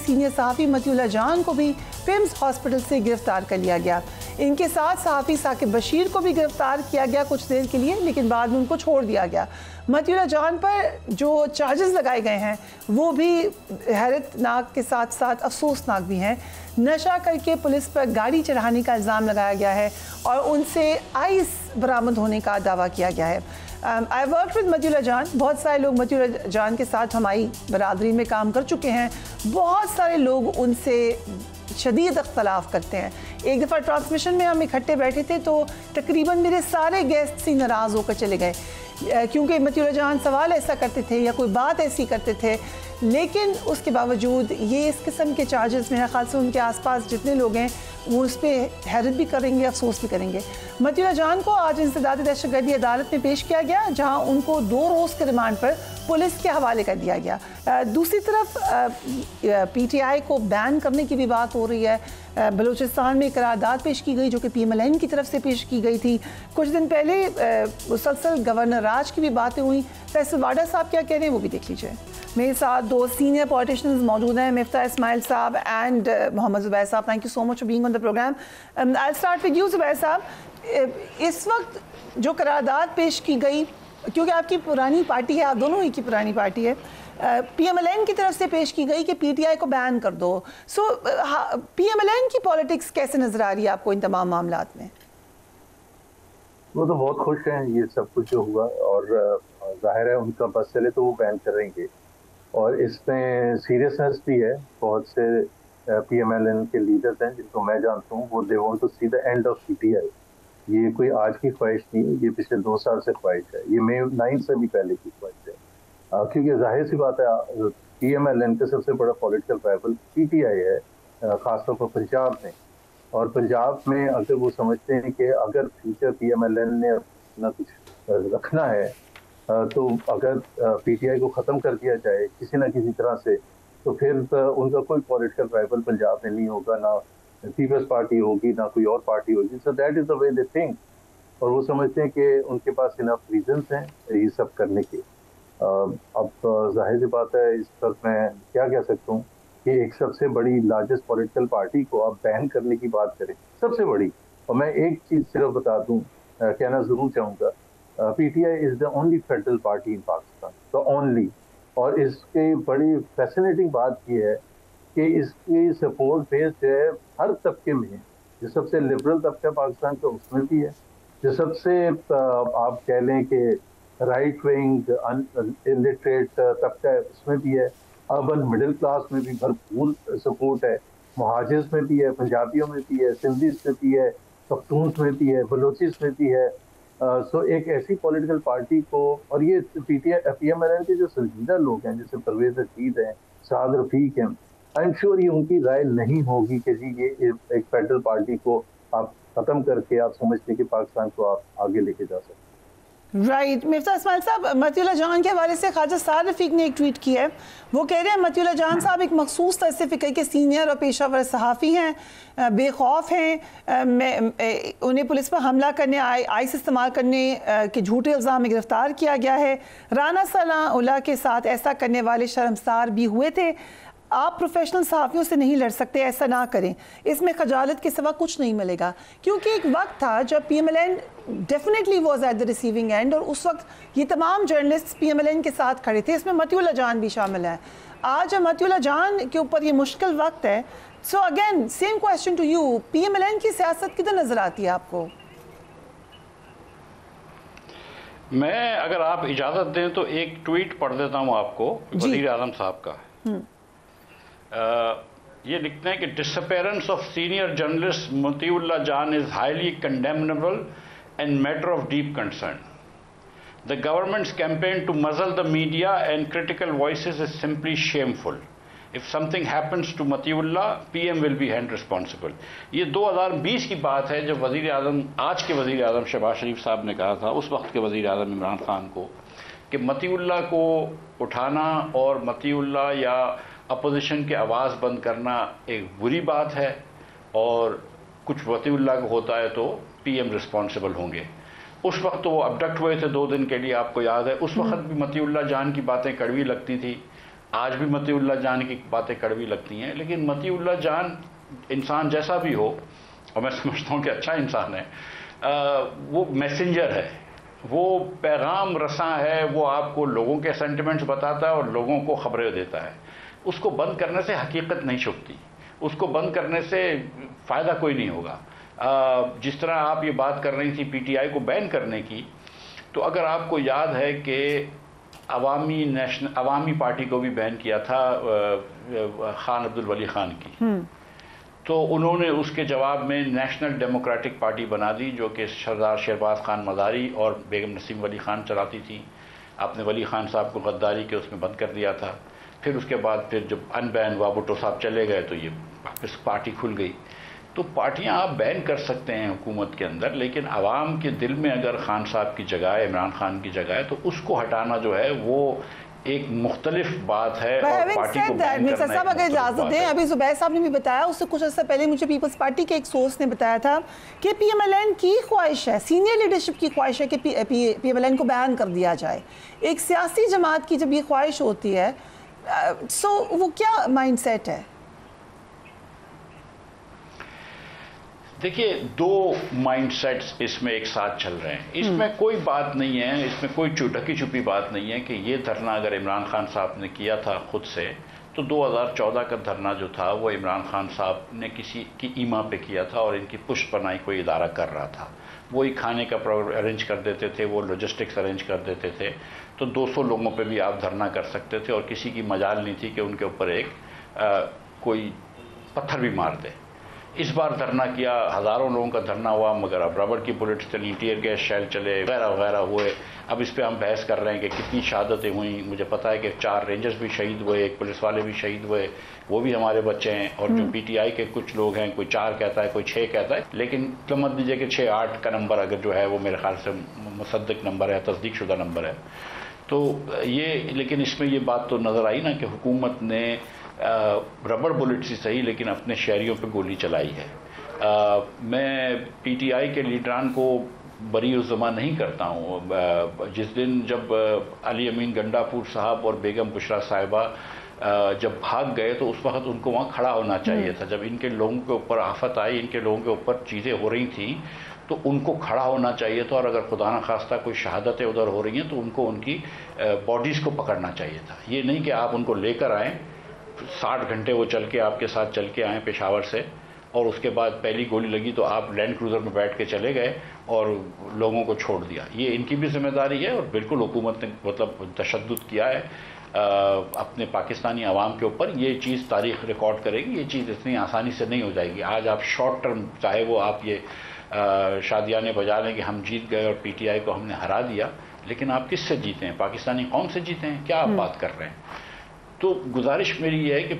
Senior सहाफ़ी मतीउल्लाह जान को भी पिम्स हॉस्पिटल से गिरफ्तार कर लिया गया। इनके साथ सहाफ़ी साकिब बशीर को भी गिरफ्तार किया गया कुछ देर के लिए, लेकिन बाद में उनको छोड़ दिया गया। मतीउल्लाह जान पर जो चार्जेस लगाए गए हैं वो भी हैरतनाक के साथ साथ अफसोसनाक भी हैं। नशा करके पुलिस पर गाड़ी चढ़ाने का इल्ज़ाम लगाया गया है और उनसे आइस बरामद होने का दावा किया गया है। आई वर्क विद मतीउल्लाह जान। बहुत सारे लोग मतीउल्लाह जान के साथ हमारी बरादरी में काम कर चुके हैं। बहुत सारे लोग उनसे शदीद अख्तलाफ करते हैं। एक दफ़ा ट्रांसमिशन में हम इकट्ठे बैठे थे तो तकरीबन मेरे सारे गेस्ट ही नाराज़ होकर चले गए, क्योंकि मतीउल्लाह जान सवाल ऐसा करते थे या कोई बात ऐसी करते थे। लेकिन उसके बावजूद ये इस किस्म के चार्जेस मेरे ख्याल से उनके आसपास जितने लोग हैं वो उस पर हैरत भी करेंगे, अफसोस भी करेंगे। मतीउल्लाह जान को आज इंसदाद दहशतगर्दी अदालत में पेश किया गया, जहां उनको 2 रोज़ के रिमांड पर पुलिस के हवाले कर दिया गया। दूसरी तरफ PTI को बैन करने की भी बात हो रही है। बलूचिस्तान में करारदाद पेश की गई जो कि PMLN की तरफ से पेश की गई थी। कुछ दिन पहले मुसलसल गवर्नर राज की भी बातें हुई। फैसल वाडा साहब क्या कह रहे हैं वो भी देख लीजिए। मेरे साथ 2 सीनियर पॉलिटिशियंस मौजूद हैं, मिफ्ता इस्माइल साहब and Mohammad Zubair sahab. Thank you so much for being on the programme. I start with you Zubair sahab. इस वक्त जो करारदाद पेश की गई, क्योंकि आपकी पुरानी पार्टी है, आप दोनों ही की पुरानी पार्टी है, PMLN की तरफ से पेश की गई कि PTI को बैन कर दो। सो PMLN की पॉलिटिक्स कैसे नजर आ रही है आपको इन तमाम मामलात में? वो तो बहुत खुश हैं ये सब कुछ जो हुआ, और जाहिर है उनका बस चले तो वो बैन करेंगे। और इसमें सीरियसनेस भी है। बहुत से PMLN के लीडर्स हैं जिनको मैं जानता हूँ, वो they want to see the end of PTI। ये कोई आज की ख्वाहिश नहीं, ये पिछले 2 साल से ख्वाहिश है, ये May 9 से भी पहले की ख्वाहिश है। क्योंकि जाहिर सी बात है PMLN का सबसे बड़ा पॉलिटिकल राइवल PTI है, खासतौर पर पंजाब में। और पंजाब में अगर वो समझते हैं कि अगर फ्यूचर PMLN ने अपना कुछ रखना है, तो अगर PTI को ख़त्म कर दिया जाए किसी न किसी तरह से, तो फिर उनका कोई पॉलिटिकल राइवल पंजाब में नहीं होगा, ना पीपल्स पार्टी होगी, ना कोई और पार्टी होगी। So that is the way they think. और वो समझते हैं कि उनके पास इनफ रीजंस हैं ये सब करने के। अब जाहिर सी बात है, इस पर मैं क्या कह सकता हूँ कि एक सबसे बड़ी लार्जेस्ट पॉलिटिकल पार्टी को आप बैन करने की बात करें, सबसे बड़ी। और मैं एक चीज़ सिर्फ बता दूँ, कहना ज़रूर चाहूँगा, PTI is the only federal party in Pakistan, the only. और इसकी बड़ी फैसिनेटिंग बात यह है कि इसकी सपोर्ट बेस जो है हर तबके में है। जो सबसे लिबरल तबका पाकिस्तान का उसमें भी है, जो सबसे आप कह लें कि राइट विंग इलिटरेट तबका है उसमें भी है, अर्बन मिडिल क्लास में भी भरपूर सपोर्ट है, मुहाजिर्स में भी है, पंजाबियों में भी है, सिंधीज में भी है, पख्तून्स में भी है, बलोचिस में भी है। सो एक ऐसी पॉलिटिकल पार्टी को, और ये PMLN के जो संजीदा लोग हैं जैसे परवेज रशीद हैं, साद रफीक हैं, आई एम श्योर ये उनकी राय नहीं होगी कि जी ये एक फेडरल पार्टी को आप ख़त्म करके आप समझते कि पाकिस्तान को आप आगे लेके जा सकते। राइट। मिफ्ता इस्माइल साहब, मतीउल्लाह जान के हवाले से ख्वाजा साद रफीक ने एक ट्वीट किया है। वो कह रहे हैं मतीउल्लाह जान साहब एक मखसूस तरह से फ़िक्र के सीनियर और पेशावर सहाफ़ी हैं, बेखौफ हैं। उन्हें पुलिस पर हमला करने, आइस इस्तेमाल करने के झूठे इल्ज़ाम में गिरफ़्तार किया गया है। राना सनाउल्लाह के साथ ऐसा करने वाले शर्मसार भी हुए थे। आप प्रोफेशनल सहाफ़ियों से नहीं लड़ सकते, ऐसा ना करें, इसमें खजालत के सिवा कुछ नहीं मिलेगा। क्योंकि एक वक्त था जब PMLN definitely was at the receiving end, और उस वक्त ये तमाम जर्नलिस्ट PMLN के साथ खड़े थे, इसमें मतीउल्लाह जान भी शामिल है। आज जब मतीउल्लाह जान के ऊपर ये मुश्किल वक्त है, so again same question to you, PMLN की सियासत किधर नज़र आती है आपको? मैं अगर आप इजाज़त दें तो एक ट्वीट पढ़ देता हूँ आपको वज़ीर आज़म साहब का। ये लिखते हैं कि disappearance of senior journalist Matiullah Jan is highly condemnable and matter of deep concern. The government's campaign to muzzle the media and critical voices is simply shameful. If something happens to Matiullah, PM will be hand responsible. ये 2020 की बात है जब वज़ीर आज़म, आज के वज़ीर आज़म शहबाज शरीफ साहब ने कहा था उस वक्त के वज़ीर आज़म इमरान खान को कि मतीउल्लाह को उठाना और मतीउल्लाह या अपोजिशन के आवाज़ बंद करना एक बुरी बात है, और कुछ मतीउल्लाह को होता है तो PM रिस्पॉन्सिबल होंगे। उस वक्त तो वो अबडक्ट हुए थे 2 दिन के लिए, आपको याद है। उस वक्त भी मतीउल्लाह जान की बातें कड़वी लगती थी, आज भी मतीउल्लाह जान की बातें कड़वी लगती हैं, लेकिन मतीउल्लाह जान इंसान जैसा भी हो, और मैं समझता हूँ कि अच्छा इंसान है, वो मैसेंजर है, वो पैगाम रसां है, वो आपको लोगों के सेंटिमेंट्स बताता है और लोगों को खबरें देता है। उसको बंद करने से हकीकत नहीं छुपती, उसको बंद करने से फ़ायदा कोई नहीं होगा। जिस तरह आप ये बात कर रही थी पीटीआई को बैन करने की, तो अगर आपको याद है कि अवामी पार्टी को भी बैन किया था खान अब्दुल वली खान की, तो उन्होंने उसके जवाब में नेशनल डेमोक्रेटिक पार्टी बना दी, जो कि सरदार शहबाज खान मज़ारी और बेगम नसीम वली खान चलाती थी। आपने वली खान साहब को गद्दारी के उसमें बंद कर दिया था। फिर उसके बाद फिर जब अनबैन हुआ, भुट्टो साहब चले गए, तो ये वापस पार्टी खुल गई। तो पार्टियां आप बैन कर सकते हैं हुकूमत के अंदर, लेकिन आवाम के दिल में अगर खान साहब की जगह है, इमरान खान की जगह है, तो उसको हटाना जो है वो एक मुख्तलिफ बात है। और पार्टी को मिर्जा साहब अगर इजाजत दें, अभी जुबैर साहब ने भी बताया, उससे कुछ अर्सा पहले मुझे पीपल्स पार्टी के एक सोर्स ने बताया था कि पीएमएलएन की ख्वाहिश है, सीनियर लीडरशिप की ख्वाहिश है कि पीएमएलएन को बैन कर दिया जाए। एक सियासी जमात की जब ये ख्वाहिश होती है, सो वो क्या माइंडसेट है? देखिए, दो माइंडसेट्स इसमें एक साथ चल रहे हैं। इसमें कोई बात नहीं है, इसमें कोई ढकी छुपी बात नहीं है कि ये धरना अगर इमरान खान साहब ने किया था खुद से, तो 2014 का धरना जो था वो इमरान खान साहब ने किसी की ईमा पे किया था और इनकी पुष्ट बनाई कोई इदारा कर रहा था। वो ही खाने का अरेंज कर देते थे, वो लॉजिस्टिक्स अरेंज कर देते थे, तो 200 लोगों पे भी आप धरना कर सकते थे और किसी की मजाल नहीं थी कि उनके ऊपर एक कोई पत्थर भी मार दे। इस बार धरना किया, हज़ारों लोगों का धरना हुआ, मगर अब रबड़ की बुलेट्स चली, टीयर गैस शेल चले, वगैरह वगैरह हुए। अब इस पे हम बहस कर रहे हैं कि कितनी शहादतें हुई। मुझे पता है कि 4 रेंजर्स भी शहीद हुए, एक पुलिस वाले भी शहीद हुए, वो भी हमारे बच्चे हैं। और जो पीटीआई के कुछ लोग हैं, कोई 4 कहता है, कोई 6 कहता है, लेकिन समझ लीजिए कि 6-8 का नंबर अगर जो है वो मेरे ख्याल से मुसद्दक नंबर है, तस्दीक शुदा नंबर है। तो ये, लेकिन इसमें ये बात तो नज़र आई ना कि हुकूमत ने रबड़ बुलेट से सही लेकिन अपने शहरियों पे गोली चलाई है। मैं पीटीआई के लीडरान को बरी उज़्ज़मा नहीं करता हूँ। जिस दिन जब अली अमीन गंडापुर साहब और बेगम बुशरा साहिबा जब भाग गए, तो उस वक्त उनको वहाँ खड़ा होना चाहिए था। जब इनके लोगों के ऊपर आफत आई, इनके लोगों के ऊपर चीज़ें हो रही थी, तो उनको खड़ा होना चाहिए था। और अगर खुदा न खास्ता कोई शहादतें उधर हो रही हैं, तो उनको उनकी बॉडीज़ को पकड़ना चाहिए था। ये नहीं कि आप उनको लेकर आएँ, 60 घंटे वो चल के आपके साथ चल के आए पेशावर से, और उसके बाद पहली गोली लगी तो आप लैंड क्रूज़र में बैठ के चले गए और लोगों को छोड़ दिया। ये इनकी भी जिम्मेदारी है और बिल्कुल हुकूमत ने मतलब तशद्दुद किया है अपने पाकिस्तानी अवाम के ऊपर। ये चीज़ तारीख़ रिकॉर्ड करेगी, ये चीज़ इतनी आसानी से नहीं हो जाएगी। आज आप शॉर्ट टर्म, चाहे वो आप ये शादियाने बजा लें कि हम जीत गए और पीटीआई को हमने हरा दिया, लेकिन आप किससे जीते हैं? पाकिस्तानी कौम से जीते हैं? क्या आप बात कर रहे हैं? तो गुजारिश मेरी ये है कि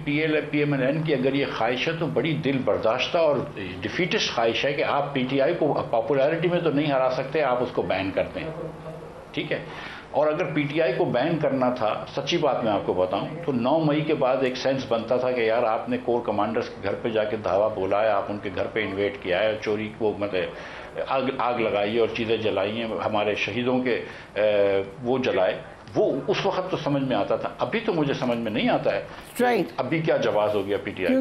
पीएमएलएन की अगर ये ख्वाहिश है तो बड़ी दिल बर्दाश्ता और डिफीटिस्ट ख्वाहिश है कि आप पीटीआई को पॉपुलैरिटी में तो नहीं हरा सकते, आप उसको बैन कर दें, ठीक है। और अगर पीटीआई को बैन करना था, सच्ची बात मैं आपको बताऊं, तो 9 मई के बाद एक सेंस बनता था कि यार आपने कोर कमांडर्स के घर पे जाके धावा बोला है, आप उनके घर पे इन्वेट किया है, चोरी को मतलब आग लगाई है और चीज़ें जलाई हैं, हमारे शहीदों के वो जलाए। वो उस वक्त तो समझ में आता था, अभी तो मुझे समझ में नहीं आता है। राइट। अभी क्या जवाब हो गया पीटीआई।